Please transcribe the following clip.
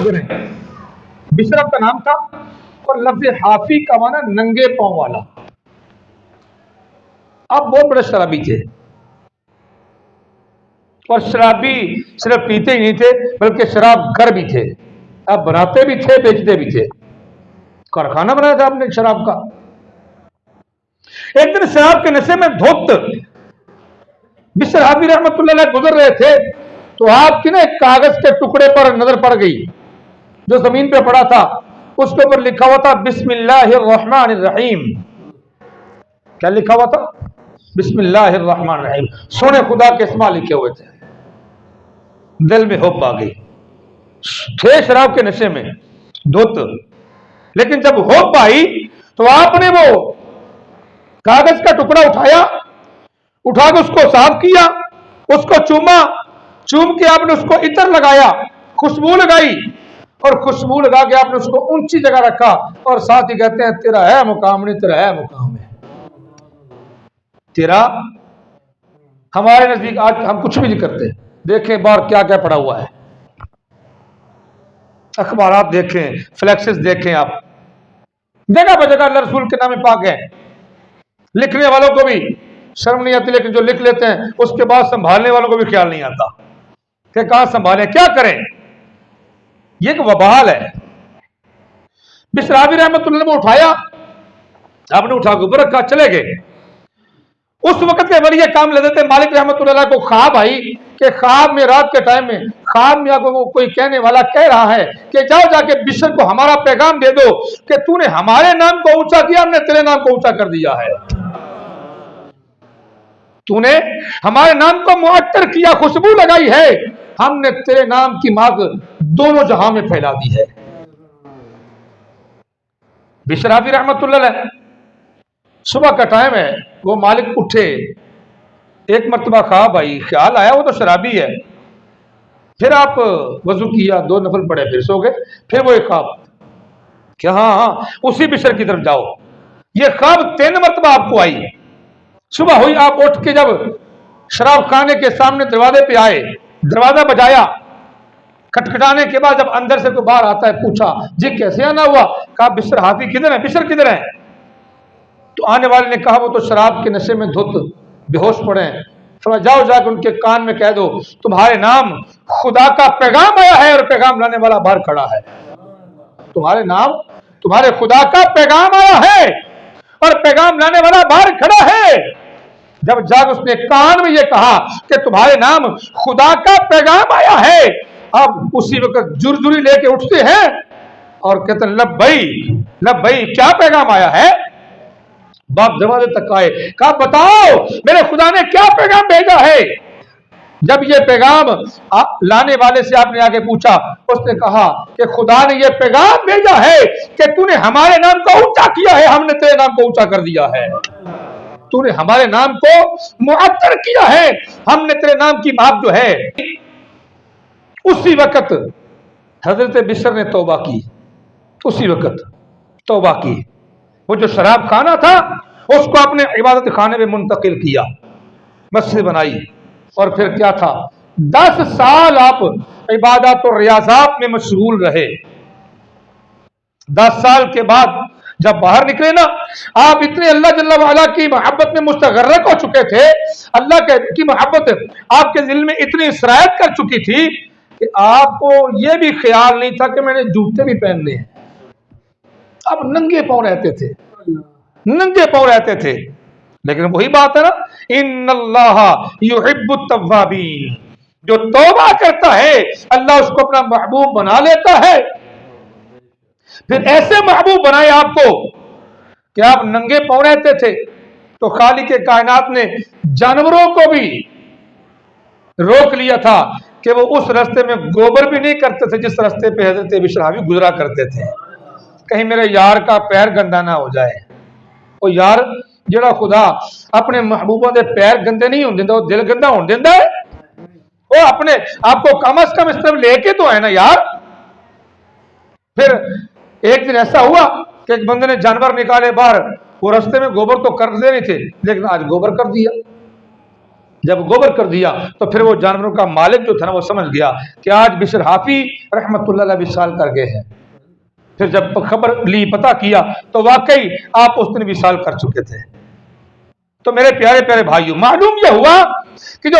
बिशरफ का नाम था और लफ्ज हाफी का माना नंगे पांव वाला। अब बहुत बड़े शराबी थे और शराबी सिर्फ पीते ही नहीं थे बल्कि शराब घर भी थे। अब बनाते भी थे, बेचते भी थे, कारखाना बनाया था आपने शराब का। एक दिन शराब के नशे में धुत बिशर हाफी रहमतुल्लाह अलैह गुजर रहे थे तो आपकी ना एक कागज के टुकड़े पर नजर पड़ गई जो जमीन पे पड़ा था। उसके ऊपर लिखा हुआ था बिस्मिल्लाहिर्रहमानिर्रहीम। क्या लिखा हुआ था? बिस्मिल्लाहिर्रहमानिर्रहीम। सोने खुदा के इस्मा लिखे हुए थे। दिल में हुब आ गई, थे शराब के नशे में धुत, लेकिन जब हुब आई तो आपने वो कागज का टुकड़ा उठाया, उठा के उसको साफ किया, उसको चूमा, चूम के आपने उसको इत्र लगाया, खुशबू लगाई और खुशबू लगा के आपने उसको ऊंची जगह रखा और साथ ही कहते हैं तेरा है मुकाम, नहीं तेरा है मुकाम है तेरा। हमारे नजदीक आज हम कुछ भी नहीं करते। देखें बाहर क्या क्या पड़ा हुआ है, अखबारात देखें, फ्लैक्सेस देखें, आप जगह पर जगह अल्लाह रसूल के नाम पाक है। लिखने वालों को भी शर्म नहीं आती, लेकिन जो लिख लेते हैं उसके बाद संभालने वालों को भी ख्याल नहीं आता कि कहां संभालें, क्या करें। यह एक वबाल है। बिशर हाफी रहमतुल्लाह ने उठाया, आपने उठा के ऊपर रखा, चले गए। उस वक्त के वली काम लेते थे मालिक रहमतुल्लाह को ख्वाब आई कि ख्वाब में रात के टाइम में ख्वाब में आपको कोई कहने वाला कह रहा है कि जाओ जाके बिशर को हमारा पैगाम दे दो कि तूने हमारे नाम को ऊंचा किया, हमने तेरे नाम को ऊंचा कर दिया है। तूने हमारे नाम को मुअत्तर किया, खुशबू लगाई है, हमने तेरे नाम की मांग दोनों जहां में फैला दी है। बिशर हाफी रहमतुल्लाह अलैह, सुबह का टाइम है, वो मालिक उठे, एक मर्तबा ख्वाब आई, ख्याल आया वो तो शराबी है। फिर आप वजू किया, 2 नफल पढ़े, फिर सो गए। फिर वो एक ख्वाब कि हाँ उसी बिशर की तरफ जाओ। ये ख्वाब 3 मर्तबा आपको आई। सुबह हुई, आप उठ के जब शराब खाने के सामने दरवाजे पे आए, दरवाजा बजाया, खटखटाने के बाद जब अंदर से कोई बाहर आता है, पूछा जी कैसे आना हुआ? कहा बिशर हाफी किधर है, बिशर किधर है? तो आने वाले ने कहा वो तो शराब के नशे में धुत बेहोश पड़े हैं। तो जाओ जाकर उनके कान में कह दो तुम्हारे नाम खुदा का पैगाम आया है और पैगाम लाने वाला बाहर खड़ा है। तुम्हारे नाम तुम्हारे खुदा का पैगाम आया है और पैगाम लाने वाला बाहर खड़ा है। जब जाग उसने कान में यह कहा कि तुम्हारे नाम खुदा का पैगाम आया है, अब उसी वक्त जुरजुरी लेके उठते हैं और कहते हैं लब्बई क्या पैगाम आया है? बाप दरवाजे तक आए, कहा बताओ मेरे खुदा ने क्या पैगाम भेजा है? जब ये पैगाम लाने वाले से आपने आगे पूछा, उसने कहा कि खुदा ने यह पैगाम भेजा है कि तूने हमारे नाम को ऊंचा किया है, हमने तेरे नाम को ऊंचा कर दिया है। तूने हमारे नाम को मुअत्तर किया है, हमने तेरे नाम की माप जो है। उसी वक्त हजरत बिशर ने तौबा की, उसी वक्त तौबा की। वो जो शराब खाना था उसको अपने इबादत खाने में मुंतकिल किया, मस्जिद बनाई और फिर क्या था 10 साल आप इबादत और रियाजात में मशगूल रहे। 10 साल के बाद जब बाहर निकले ना, आप इतने अल्लाह जल्ला वाला की मोहब्बत में मुस्तगर्रक हो चुके थे, अल्लाह की मोहब्बत आपके दिल में इतनी सरायत कर चुकी थी कि आपको यह भी ख्याल नहीं था कि मैंने जूते भी पहनने हैं। अब नंगे पांव रहते थे, नंगे पांव रहते थे। लेकिन वही बात है ना, इन्नल्लाह युहिब्बुत तव्वाबीन, जो तौबा करता है अल्लाह उसको अपना महबूब बना लेता है। फिर ऐसे महबूब बनाए आपको कि आप नंगे पांव रहते थे तो खालिक कायनात ने जानवरों को भी रोक लिया था कि वो उस रास्ते में गोबर भी नहीं करते थे जिस रास्ते पे हजरत बिशर हाफी गुजरा करते थे, कहीं मेरे यार का पैर गंदा ना हो जाए। और यार जेड़ा खुदा अपने महबूबों के पैर गंदे नहीं होने देता, वो दिल गंदा होने देता है। वो अपने आपको कम से कम इस तरफ लेके तो है ना यार। फिर एक दिन ऐसा हुआ कि एक बंदे ने जानवर निकाले बाहर, वो रास्ते में गोबर तो कर दे रहे थे लेकिन आज गोबर कर दिया। जब गोबर कर दिया तो फिर वो जानवरों का मालिक जो था ना वो समझ गया कि आज बिशर हाफी रहमतुल्लाह अलैह विसाल कर गए हैं। फिर जब खबर ली, पता किया, तो वाकई आप उस दिन विसाल कर चुके थे। तो मेरे प्यारे प्यारे भाइयों, मालूम यह हुआ कि जो